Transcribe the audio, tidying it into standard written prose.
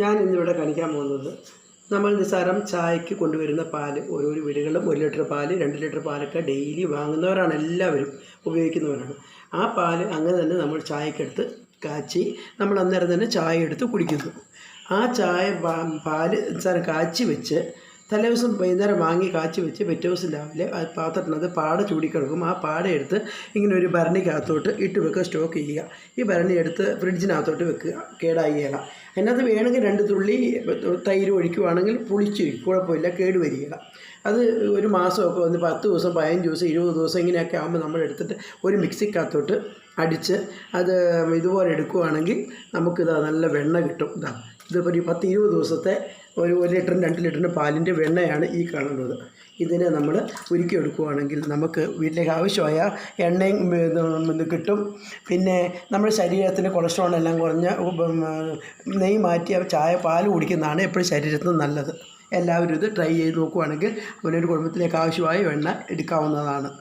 ഞാൻ ഇന്നിവിടെ കാണിക്കാൻ പോകുന്നത് നമ്മൾ നിസ്സാരം ചായക്ക് കൊണ്ടുവരുന്ന പാല് ഓരോരോ വീടുകളിലും 1 ലിറ്റർ പാല് 2 ലിറ്റർ പാലൊക്കെ ഡെയിലി വാങ്ങുന്നവരാണ്, എല്ലാവരും ഉപയോഗിക്കുന്നവരാണ്. ആ പാല് അങ്ങനെ തന്നെ നമ്മൾ ചായക്കെടുത്ത് കാച്ചി നമ്മൾ അന്നേരം തന്നെ ചായ എടുത്ത് കുടിക്കുന്നു. ആ ചായ പാല് നിസ്സാരം കാച്ചി വെച്ച് തലേദിവസം വൈകുന്നേരം വാങ്ങി കാച്ചി വെച്ച് പിറ്റേ ദിവസം രാവിലെ ആ പാത്രത്തിനകത്ത് പാട ചൂടിക്കിടക്കും. ആ പാട എടുത്ത് ഇങ്ങനെ ഒരു ഭരണിക്കകത്തോട്ട് ഇട്ട് വെക്കുക, സ്റ്റോക്ക് ചെയ്യുക. ഈ ഭരണി എടുത്ത് ഫ്രിഡ്ജിനകത്തോട്ട് വെക്കുക, കേടായില്ല. അതിനകത്ത് വേണമെങ്കിൽ 2 തുള്ളി തൈര് ഒഴിക്കുകയാണെങ്കിൽ പുളിച്ചിരിക്കും, കുഴപ്പമില്ല, കേട് വരികയില്ല. അത് ഒരു മാസമൊക്കെ വന്ന് 10 ദിവസം 15 ദിവസം 20 ദിവസം ഇങ്ങനെയൊക്കെ ആകുമ്പോൾ നമ്മൾ എടുത്തിട്ട് ഒരു മിക്സിക്കകത്തോട്ട് അടിച്ച് അത് ഇതുപോലെ എടുക്കുകയാണെങ്കിൽ നമുക്കിതാ നല്ല വെണ്ണ കിട്ടും. ഇതിപ്പോൾ ഒരു 10-20 ദിവസത്തെ ഒരു 1 ലിറ്ററിന് 2 ലിറ്ററിന് പാലിൻ്റെ വെണ്ണയാണ് ഈ കാണുന്നത്. ഇതിനെ നമ്മൾ ഉരുക്കിയെടുക്കുകയാണെങ്കിൽ നമുക്ക് വീട്ടിലേക്ക് ആവശ്യമായ എണ്ണയും കിട്ടും. പിന്നെ നമ്മുടെ ശരീരത്തിന് കൊളസ്ട്രോളെല്ലാം കുറഞ്ഞ നെയ്യ് മാറ്റിയ പാൽ കുടിക്കുന്നതാണ് എപ്പോഴും ശരീരത്തിന് നല്ലത്. എല്ലാവരും ഇത് ട്രൈ ചെയ്ത് നോക്കുകയാണെങ്കിൽ അവനൊരു കുടുംബത്തിലേക്ക് ആവശ്യമായ വെണ്ണ എടുക്കാവുന്നതാണ്.